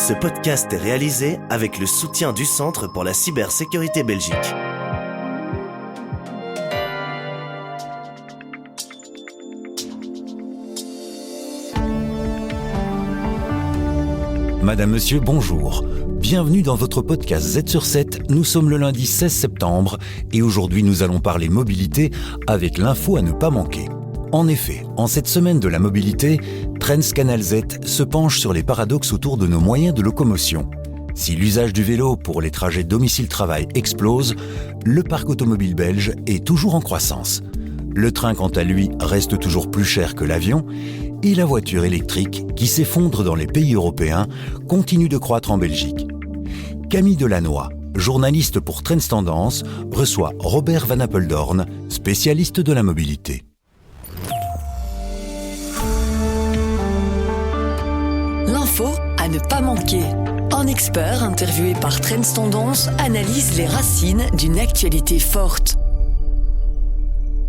Ce podcast est réalisé avec le soutien du Centre pour la cybersécurité Belgique. Madame, Monsieur, bonjour. Bienvenue dans votre podcast Z sur 7. Nous sommes le lundi 16 septembre et aujourd'hui nous allons parler mobilité avec l'info à ne pas manquer. En effet, en cette semaine de la mobilité, Trends Canal Z se penche sur les paradoxes autour de nos moyens de locomotion. Si l'usage du vélo pour les trajets domicile-travail explose, le parc automobile belge est toujours en croissance. Le train, quant à lui, reste toujours plus cher que l'avion et la voiture électrique, qui s'effondre dans les pays européens, continue de croître en Belgique. Camille Delannoy, journaliste pour Trends Tendance, reçoit Robert Van Apeldoorn, spécialiste de la mobilité. L'info à ne pas manquer. Un expert interviewé par Trends Tendance analyse les racines d'une actualité forte.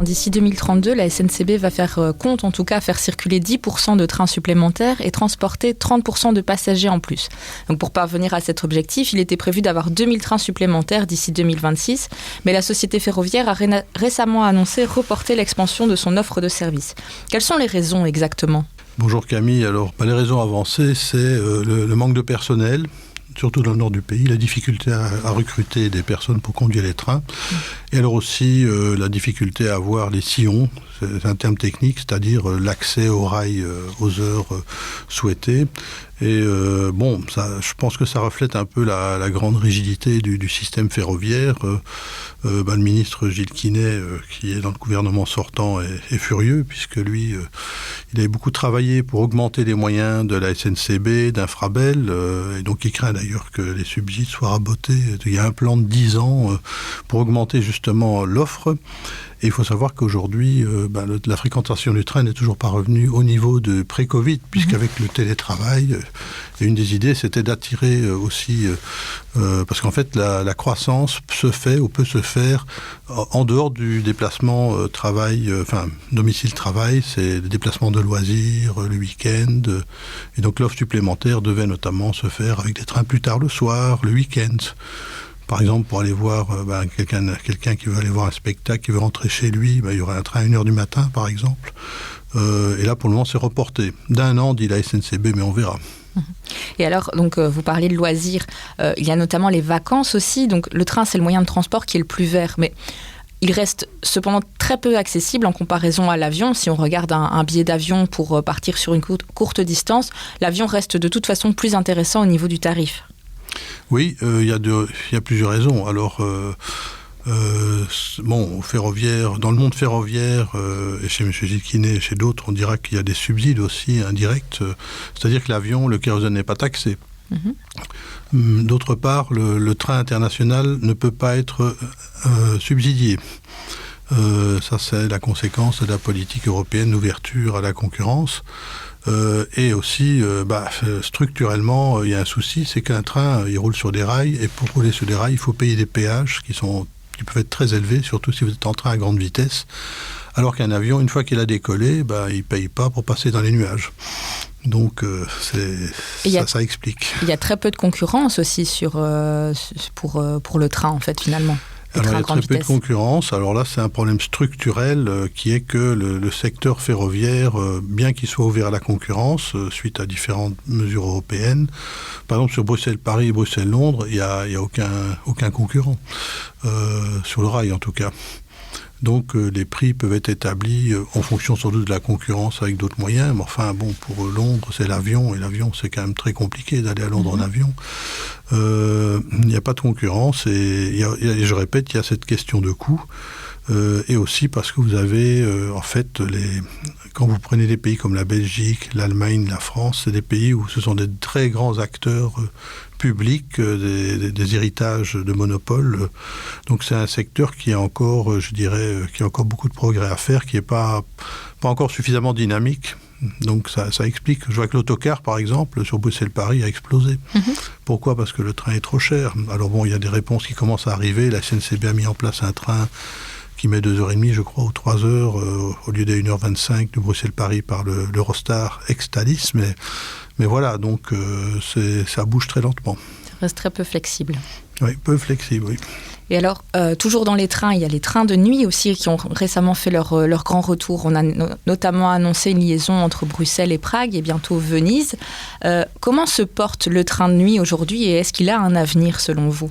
D'ici 2032, la SNCB va faire circuler 10% de trains supplémentaires et transporter 30% de passagers en plus. Donc pour parvenir à cet objectif, il était prévu d'avoir 2000 trains supplémentaires d'ici 2026, mais la société ferroviaire a récemment annoncé reporter l'expansion de son offre de services. Quelles sont les raisons exactement ? Bonjour Camille, alors les raisons avancées, c'est le manque de personnel, surtout dans le nord du pays, la difficulté à recruter des personnes pour conduire les trains, et alors aussi la difficulté à avoir les sillons, c'est un terme technique, c'est-à-dire l'accès au rail aux heures souhaitées. Et je pense que ça reflète un peu la grande rigidité du système ferroviaire. Le ministre Gilles Quinet, qui est dans le gouvernement sortant, est furieux, puisque lui, il avait beaucoup travaillé pour augmenter les moyens de la SNCB, d'Infrabel, et donc il craint d'ailleurs que les subsides soient rabotés. Il y a un plan de 10 ans pour augmenter justement l'offre. Et il faut savoir qu'aujourd'hui, la fréquentation du train n'est toujours pas revenue au niveau de pré-Covid, puisqu'avec le télétravail, une des idées, c'était d'attirer aussi, parce qu'en fait, la croissance se fait ou peut se faire en dehors du déplacement domicile-travail, c'est le déplacement de loisirs, le week-end. Et donc l'offre supplémentaire devait notamment se faire avec des trains plus tard le soir, le week-end. Par exemple, pour aller voir quelqu'un qui veut aller voir un spectacle, qui veut rentrer chez lui, il y aura un train à 1h du matin, par exemple. Et là, pour le moment, c'est reporté. D'1 an, dit la SNCB, mais on verra. Et alors, donc, vous parlez de loisirs. Il y a notamment les vacances aussi. Donc, le train, c'est le moyen de transport qui est le plus vert. Mais il reste cependant très peu accessible en comparaison à l'avion. Si on regarde un billet d'avion pour partir sur une courte distance, l'avion reste de toute façon plus intéressant au niveau du tarif. Oui, il y a plusieurs raisons. Alors, au ferroviaire, dans le monde ferroviaire, et chez M. Gilles Quinet et chez d'autres, on dira qu'il y a des subsides aussi indirects. C'est-à-dire que l'avion, le kérosène n'est pas taxé. D'autre part, le train international ne peut pas être subsidié. Ça, c'est la conséquence de la politique européenne d'ouverture à la concurrence. Et aussi, structurellement, il y a un souci, c'est qu'un train, il roule sur des rails, et pour rouler sur des rails, il faut payer des péages qui peuvent être très élevés, surtout si vous êtes en train à grande vitesse. Alors qu'un avion, une fois qu'il a décollé, il ne paye pas pour passer dans les nuages. Donc, ça explique. Il y a très peu de concurrence aussi pour le train, en fait, finalement. Alors, il y a très peu de concurrence. Alors là, c'est un problème structurel qui est que le secteur ferroviaire, bien qu'il soit ouvert à la concurrence, suite à différentes mesures européennes, par exemple sur Bruxelles-Paris et Bruxelles-Londres, il n'y a aucun concurrent, sur le rail en tout cas. Donc les prix peuvent être établis en fonction sans doute de la concurrence avec d'autres moyens. Mais enfin, pour Londres, c'est l'avion. Et l'avion, c'est quand même très compliqué d'aller à Londres en avion. Il n'y a pas de concurrence. Et je répète, il y a cette question de coût. Et aussi parce que vous avez, quand vous prenez des pays comme la Belgique, l'Allemagne, la France, c'est des pays où ce sont des très grands acteurs publics, des héritages de monopoles. Donc c'est un secteur qui a encore, qui a encore beaucoup de progrès à faire, qui n'est pas encore suffisamment dynamique. Donc ça explique. Je vois que l'autocar, par exemple, sur Bruxelles-Paris a explosé. Pourquoi ? Parce que le train est trop cher. Alors il y a des réponses qui commencent à arriver. La SNCB a mis en place un train qui met 2h30, je crois, ou 3 heures, au lieu des 1h25 de Bruxelles-Paris par l'Eurostar ex-Thalys, mais Mais voilà, donc ça bouge très lentement. Ça reste très peu flexible. Oui, peu flexible, oui. Et alors, toujours dans les trains, il y a les trains de nuit aussi qui ont récemment fait leur grand retour. On a notamment annoncé une liaison entre Bruxelles et Prague et bientôt Venise. Comment se porte le train de nuit aujourd'hui et est-ce qu'il a un avenir selon vous ?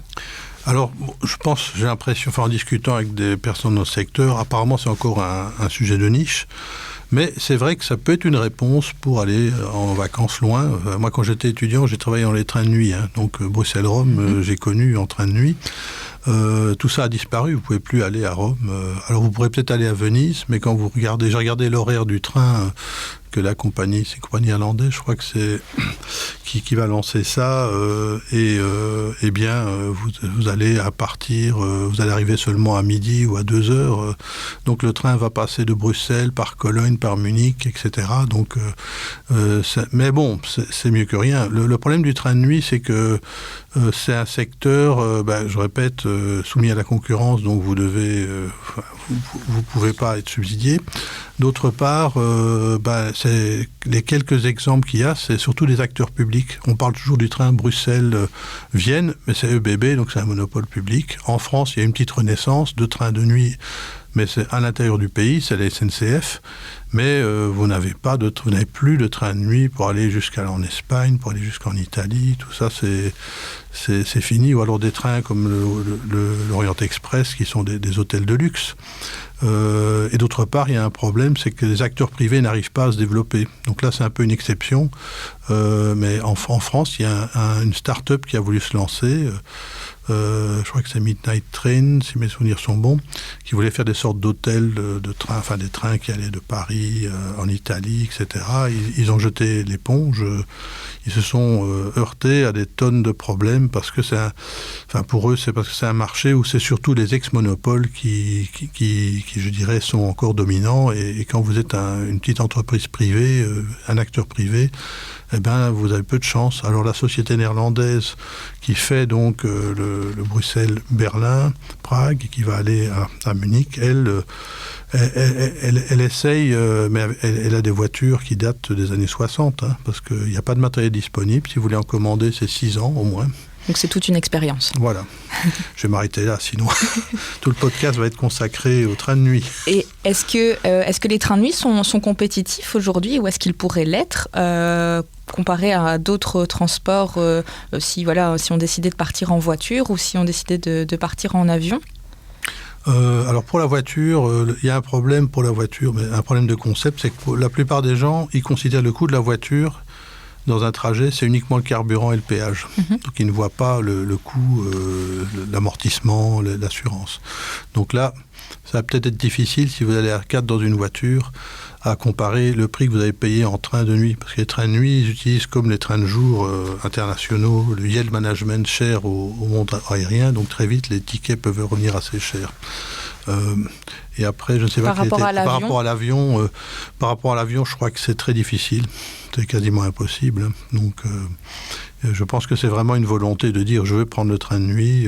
Alors, je pense, j'ai l'impression, en discutant avec des personnes dans le secteur, apparemment c'est encore un sujet de niche. Mais c'est vrai que ça peut être une réponse pour aller en vacances loin. Moi, quand j'étais étudiant, j'ai travaillé dans les trains de nuit. Donc, Bruxelles-Rome, j'ai connu en train de nuit. Tout ça a disparu, vous ne pouvez plus aller à Rome. Alors, vous pourrez peut-être aller à Venise, mais quand vous regardez, j'ai regardé l'horaire du train que la compagnie, c'est une compagnie irlandaise, je crois que c'est qui va lancer ça, eh bien, vous allez vous allez arriver seulement à midi ou à 2h. Donc le train va passer de Bruxelles par Cologne, par Munich, etc. Donc, mais bon, c'est mieux que rien. Le problème du train de nuit, c'est que c'est un secteur, je répète, soumis à la concurrence, donc vous pouvez pas être subsidié. D'autre part, c'est les quelques exemples qu'il y a, c'est surtout des acteurs publics. On parle toujours du train Bruxelles-Vienne, mais c'est EBB, donc c'est un monopole public. En France, il y a une petite renaissance de trains de nuit, mais c'est à l'intérieur du pays, c'est la SNCF. Mais vous n'avez plus de train de nuit pour aller en Espagne, pour aller jusqu'en Italie, tout ça c'est fini. Ou alors des trains comme l'Orient Express qui sont des hôtels de luxe. Et d'autre part, il y a un problème, c'est que les acteurs privés n'arrivent pas à se développer. Donc là, c'est un peu une exception. Mais en France, il y a une start-up qui a voulu se lancer. Je crois que c'est Midnight Train, si mes souvenirs sont bons, qui voulait faire des sortes d'hôtels de trains, enfin des trains qui allaient de Paris en Italie, etc. Ils ont jeté l'éponge. Ils se sont heurtés à des tonnes de problèmes parce que pour eux, c'est parce que c'est un marché où c'est surtout les ex-monopoles qui, je dirais, sont encore dominants. Et quand vous êtes une petite entreprise privée, un acteur privé, eh ben, vous avez peu de chance. Alors la société néerlandaise qui fait donc le Bruxelles-Berlin, Prague, qui va aller à Munich, elle essaye, mais elle a des voitures qui datent des années 60, parce qu'il n'y a pas de matériel disponible. Si vous voulez en commander, c'est 6 ans au moins. Donc c'est toute une expérience. Voilà. Je vais m'arrêter là, sinon tout le podcast va être consacré au train de nuit. Et est-ce que les trains de nuit sont compétitifs aujourd'hui ou est-ce qu'ils pourraient l'être comparé à d'autres transports si on décidait de partir en voiture ou si on décidait de partir en avion ? Alors pour la voiture, il y a un problème pour la voiture, mais un problème de concept, c'est que la plupart des gens, ils considèrent le coût de la voiture dans un trajet, c'est uniquement le carburant et le péage. Donc ils ne voient pas le coût, l'amortissement, l'assurance. Donc là, ça va peut-être être difficile si vous allez à 4 dans une voiture à comparer le prix que vous avez payé en train de nuit. Parce que les trains de nuit, ils utilisent comme les trains de jour internationaux, le yield management cher au monde aérien, donc très vite les tickets peuvent revenir assez chers. Et après, je ne sais pas par rapport à l'avion, je crois que c'est très difficile. C'est quasiment impossible. Donc, je pense que c'est vraiment une volonté de dire je vais prendre le train de nuit.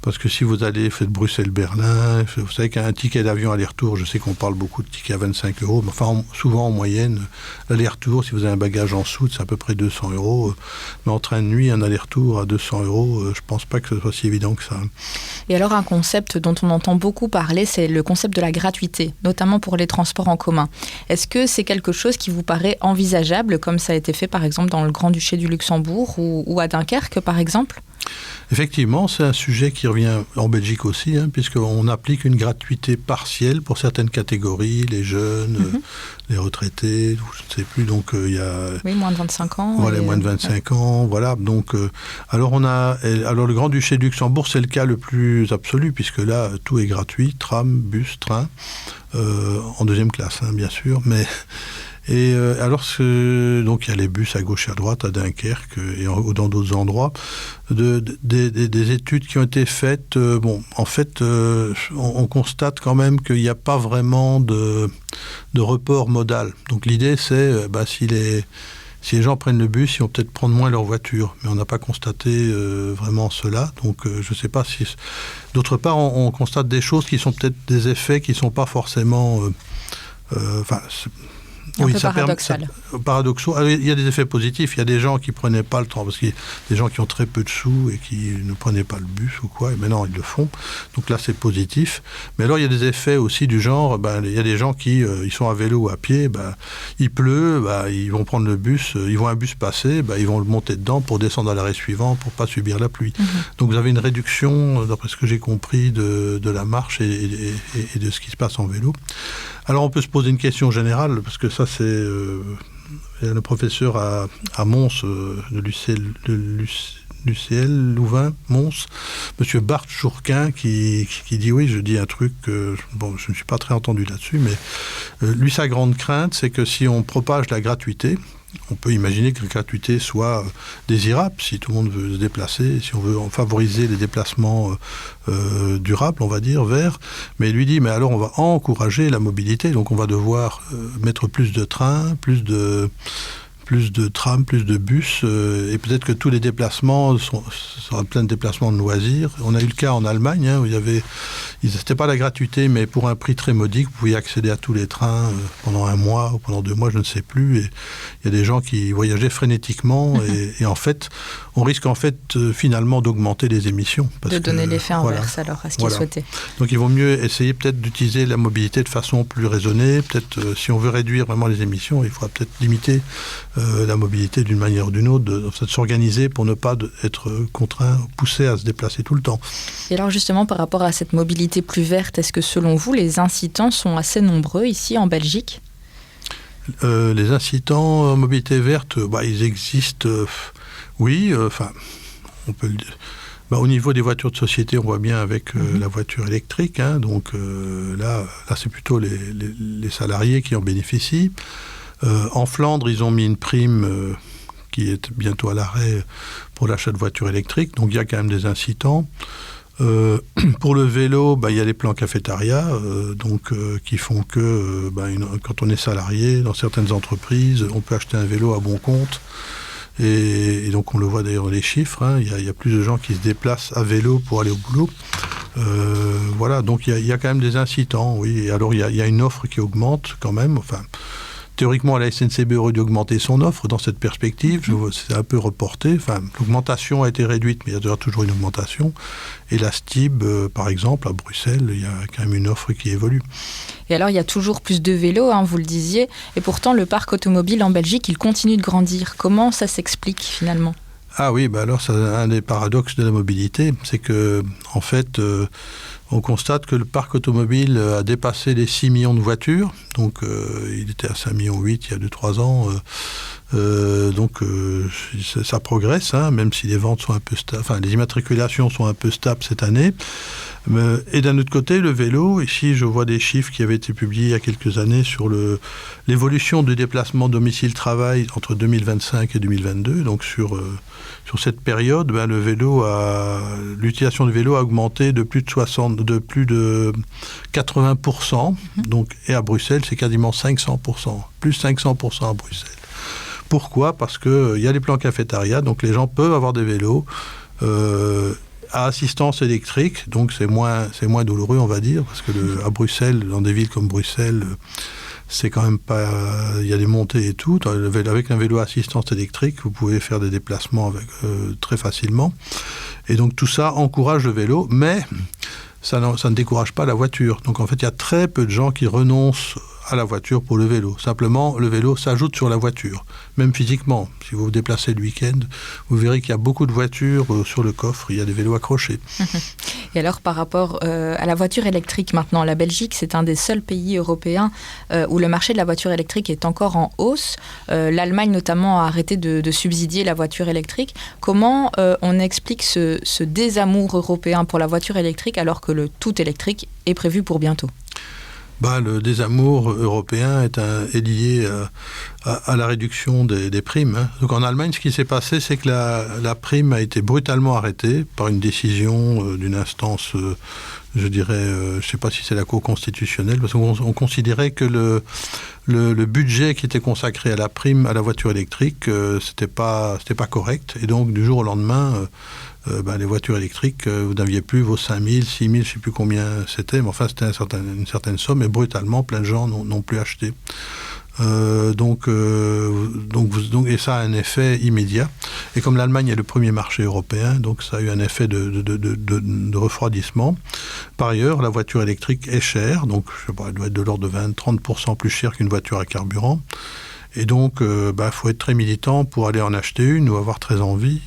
Parce que si vous allez, faites Bruxelles-Berlin, vous savez qu'un ticket d'avion aller-retour, je sais qu'on parle beaucoup de tickets à 25 €, mais enfin, souvent en moyenne, l'aller-retour, si vous avez un bagage en soute, c'est à peu près 200 €. Mais en train de nuit, un aller-retour à 200 €, je ne pense pas que ce soit si évident que ça. Et alors, un concept dont on entend beaucoup parler, c'est le concept de la gratuité, notamment pour les transports en commun. Est-ce que c'est quelque chose qui vous paraît envisageable, comme ça a été fait, par exemple, dans le Grand-Duché du Luxembourg ou à Dunkerque, par exemple ? Effectivement, c'est un sujet qui revient en Belgique aussi, puisqu'on applique une gratuité partielle pour certaines catégories, les jeunes, les retraités, je ne sais plus, donc il y a... Oui, moins de 25 ans. Voilà, moins de 25 ans, voilà. Donc, alors le Grand-Duché de Luxembourg, c'est le cas le plus absolu, puisque là, tout est gratuit, tram, bus, train, en deuxième classe, bien sûr, mais... Et donc il y a les bus à gauche et à droite, à Dunkerque ou dans d'autres endroits, des études qui ont été faites. En fait, on constate quand même qu'il n'y a pas vraiment de report modal. Donc l'idée, c'est si les gens prennent le bus, ils vont peut-être prendre moins leur voiture. Mais on n'a pas constaté vraiment cela. Donc je ne sais pas si... D'autre part, on constate des choses qui sont peut-être des effets qui ne sont pas forcément... Un peu paradoxal. Paradoxal. Alors, il y a des effets positifs. Il y a des gens qui ne prenaient pas le temps, parce qu'il y a des gens qui ont très peu de sous et qui ne prenaient pas le bus ou quoi, et maintenant ils le font. Donc là, c'est positif. Mais alors, il y a des effets aussi du genre, il y a des gens qui ils sont à vélo ou à pied, il pleut, ils vont prendre le bus, ils voient un bus passer, ils vont le monter dedans pour descendre à l'arrêt suivant, pour ne pas subir la pluie. Donc vous avez une réduction, d'après ce que j'ai compris, de la marche et de ce qui se passe en vélo. Alors on peut se poser une question générale, parce que ça c'est le professeur à Mons de l'UCL Louvain, Mons, monsieur Bart Chourquin, qui dit oui, je dis un truc, je ne suis pas très entendu là-dessus, mais lui sa grande crainte, c'est que si on propage la gratuité, on peut imaginer que la gratuité soit désirable, si tout le monde veut se déplacer, si on veut favoriser les déplacements durables, on va dire, verts. Mais il lui dit, mais alors on va encourager la mobilité, donc on va devoir mettre plus de trains, plus de trams, plus de bus, et peut-être que tous les déplacements seront plein de déplacements de loisirs. On a eu le cas en Allemagne, où c'était pas la gratuité, mais pour un prix très modique, vous pouviez accéder à tous les trains pendant 1 mois ou pendant 2 mois, je ne sais plus. Et il y a des gens qui voyageaient frénétiquement, et en fait, on risque finalement d'augmenter les émissions. De donner l'effet inverse alors à ce qu'il souhaitait. Donc il vaut mieux essayer peut-être d'utiliser la mobilité de façon plus raisonnée. Peut-être si on veut réduire vraiment les émissions, il faudra peut-être limiter la mobilité d'une manière ou d'une autre, de s'organiser pour ne pas être contraint, poussé à se déplacer tout le temps. Et alors justement, par rapport à cette mobilité plus verte, est-ce que selon vous, les incitants sont assez nombreux ici en Belgique ? Les incitants en mobilité verte, ils existent, oui, on peut le dire. Au niveau des voitures de société, on voit bien avec la voiture électrique, donc là c'est plutôt les salariés qui en bénéficient. En Flandre, ils ont mis une prime qui est bientôt à l'arrêt pour l'achat de voitures électriques, donc il y a quand même des incitants. Pour le vélo, il y a les plans cafétéria, qui font que quand on est salarié dans certaines entreprises, on peut acheter un vélo à bon compte. Et donc on le voit d'ailleurs dans les chiffres, il y a plus de gens qui se déplacent à vélo pour aller au boulot. Donc il y a quand même des incitants, oui. Et alors il y a une offre qui augmente quand même, théoriquement, la SNCB aurait dû augmenter son offre dans cette perspective. C'est un peu reporté. L'augmentation a été réduite, mais il y a toujours une augmentation. Et la STIB, par exemple, à Bruxelles, il y a quand même une offre qui évolue. Et alors, il y a toujours plus de vélos, vous le disiez. Et pourtant, le parc automobile en Belgique, il continue de grandir. Comment ça s'explique, finalement ? Ah oui, alors c'est un des paradoxes de la mobilité. C'est que, en fait, on constate que le parc automobile a dépassé les 6 millions de voitures. Donc, il était à 5,8 millions il y a 2-3 ans. Ça progresse, même si les ventes sont un peu stables. Les immatriculations sont un peu stables cette année. Et d'un autre côté, le vélo, ici je vois des chiffres qui avaient été publiés il y a quelques années sur l'évolution du déplacement domicile-travail entre 2025 et 2022. Donc sur cette période, l'utilisation du vélo a augmenté de plus de 80%. Et à Bruxelles, c'est quasiment 500%. Plus 500% à Bruxelles. Pourquoi ? Parce qu'il y a les plans cafétéria, donc les gens peuvent avoir des vélos à assistance électrique, donc c'est moins douloureux, on va dire, parce que à Bruxelles, dans des villes comme Bruxelles, c'est quand même pas... Il y a des montées et tout. Avec un vélo à assistance électrique, vous pouvez faire des déplacements très facilement. Et donc tout ça encourage le vélo, mais ça ne décourage pas la voiture. Donc en fait, il y a très peu de gens qui renoncent à la voiture pour le vélo. Simplement, le vélo s'ajoute sur la voiture, même physiquement. Si vous vous déplacez le week-end, vous verrez qu'il y a beaucoup de voitures sur le coffre, il y a des vélos accrochés. Et alors, par rapport à la voiture électrique maintenant, la Belgique, c'est un des seuls pays européens où le marché de la voiture électrique est encore en hausse. L'Allemagne, notamment, a arrêté de subsidier la voiture électrique. Comment on explique ce désamour européen pour la voiture électrique alors que le tout électrique est prévu pour bientôt ? Le désamour européen est lié à la réduction des primes. Donc en Allemagne, ce qui s'est passé, c'est que la prime a été brutalement arrêtée par une décision d'une instance, je dirais, je ne sais pas si c'est la Cour constitutionnelle, parce qu'on considérait que le budget qui était consacré à la prime à la voiture électrique, c'était pas correct. Et donc du jour au lendemain, les voitures électriques, vous n'aviez plus vos 5 000, 6 000, je ne sais plus combien c'était, mais enfin c'était une certaine somme, et brutalement, plein de gens n'ont plus acheté. Donc, et ça a un effet immédiat. Et comme l'Allemagne est le premier marché européen, donc ça a eu un effet de refroidissement. Par ailleurs, la voiture électrique est chère, donc je sais pas, elle doit être de l'ordre de 20-30% plus chère qu'une voiture à carburant. Et donc, faut être très militant pour aller en acheter une ou avoir très envie.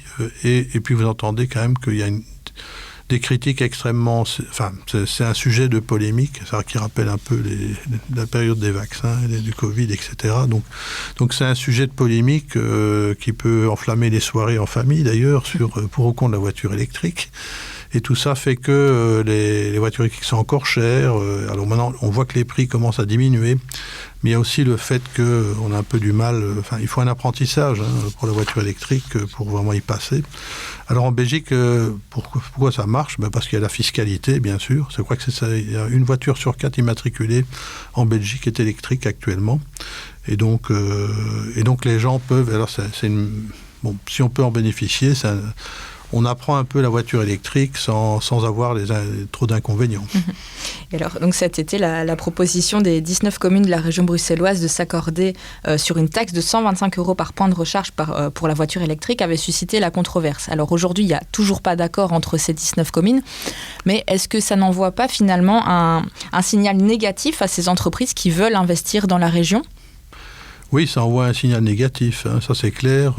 Et puis vous entendez quand même qu'il y a des critiques extrêmement... Enfin, c'est un sujet de polémique, ça qui rappelle un peu la période des vaccins, du Covid, etc. Donc c'est un sujet de polémique qui peut enflammer les soirées en famille, d'ailleurs, pour ou contre la voiture électrique. Et tout ça fait que les voitures électriques sont encore chères. Alors maintenant, on voit que les prix commencent à diminuer. Mais il y a aussi le fait qu'on a un peu du mal... il faut un apprentissage pour la voiture électrique pour vraiment y passer. Alors en Belgique, pourquoi ça marche ? Parce qu'il y a la fiscalité, bien sûr. Je crois que il y a une voiture sur 4 immatriculée en Belgique est électrique actuellement. Et donc les gens peuvent... Alors si on peut en bénéficier, on apprend un peu la voiture électrique sans avoir trop d'inconvénients. Et alors, donc cet été, la proposition des 19 communes de la région bruxelloise de s'accorder sur une taxe de 125 € par point de recharge pour la voiture électrique avait suscité la controverse. Alors aujourd'hui, il n'y a toujours pas d'accord entre ces 19 communes, mais est-ce que ça n'envoie pas finalement un signal négatif à ces entreprises qui veulent investir dans la région ? Oui, ça envoie un signal négatif, ça c'est clair.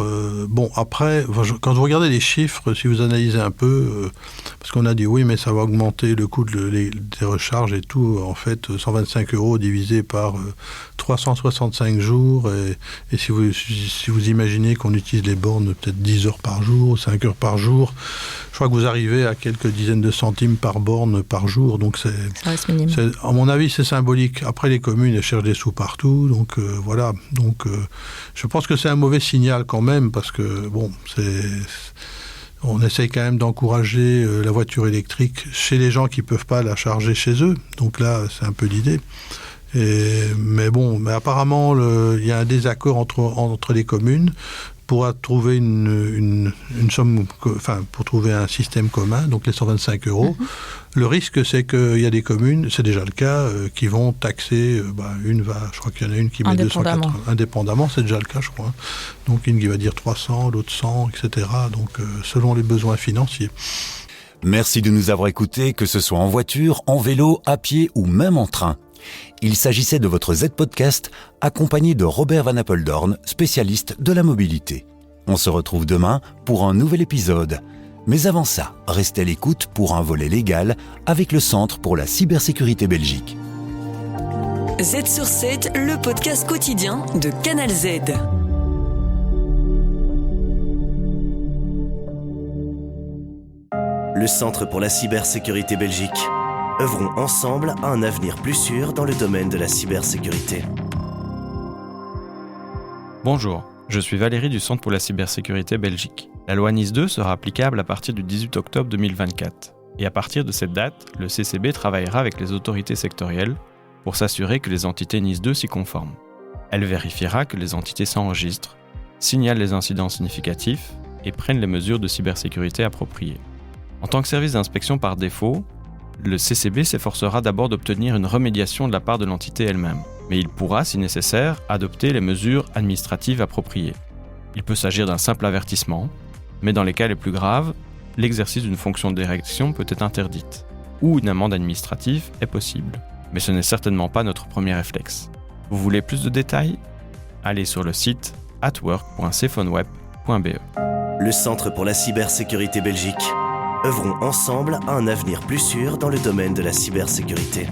Après, quand vous regardez les chiffres, si vous analysez un peu, parce qu'on a dit oui, mais ça va augmenter le coût des recharges et tout, en fait, 125 € divisé par 365 jours, et si vous imaginez qu'on utilise les bornes peut-être 10 heures par jour, 5 heures par jour, je crois que vous arrivez à quelques dizaines de centimes par borne par jour, donc ça reste minime. À mon avis, c'est symbolique. Après, les communes, elles cherchent des sous partout, donc voilà. Donc, je pense que c'est un mauvais signal quand même, parce que, on essaye quand même d'encourager la voiture électrique chez les gens qui ne peuvent pas la charger chez eux. Donc là, c'est un peu l'idée. Mais apparemment, il y a un désaccord entre les communes pour trouver une somme, pour trouver un système commun, donc les 125 €. Le risque, c'est qu'il y a des communes, c'est déjà le cas, qui vont taxer, je crois qu'il y en a une qui met 280, indépendamment, c'est déjà le cas, je crois. Donc une qui va dire 300, l'autre 100, etc. Donc selon les besoins financiers. Merci de nous avoir écoutés, que ce soit en voiture, en vélo, à pied ou même en train. Il s'agissait de votre Z-Podcast, accompagné de Robert Van Apeldoorn, spécialiste de la mobilité. On se retrouve demain pour un nouvel épisode. Mais avant ça, restez à l'écoute pour un volet légal avec le Centre pour la cybersécurité Belgique. Z sur 7, le podcast quotidien de Canal Z. Le Centre pour la cybersécurité Belgique. Œuvrons ensemble à un avenir plus sûr dans le domaine de la cybersécurité. Bonjour, je suis Valérie du Centre pour la cybersécurité Belgique. La loi NIS 2 sera applicable à partir du 18 octobre 2024. Et à partir de cette date, le CCB travaillera avec les autorités sectorielles pour s'assurer que les entités NIS 2 s'y conforment. Elle vérifiera que les entités s'enregistrent, signalent les incidents significatifs et prennent les mesures de cybersécurité appropriées. En tant que service d'inspection par défaut, le CCB s'efforcera d'abord d'obtenir une remédiation de la part de l'entité elle-même, mais il pourra, si nécessaire, adopter les mesures administratives appropriées. Il peut s'agir d'un simple avertissement, mais dans les cas les plus graves, l'exercice d'une fonction de direction peut être interdite, ou une amende administrative est possible. Mais ce n'est certainement pas notre premier réflexe. Vous voulez plus de détails ? Allez sur le site atwork.cephoneweb.be. Le Centre pour la cybersécurité Belgique. Œuvrons ensemble à un avenir plus sûr dans le domaine de la cybersécurité.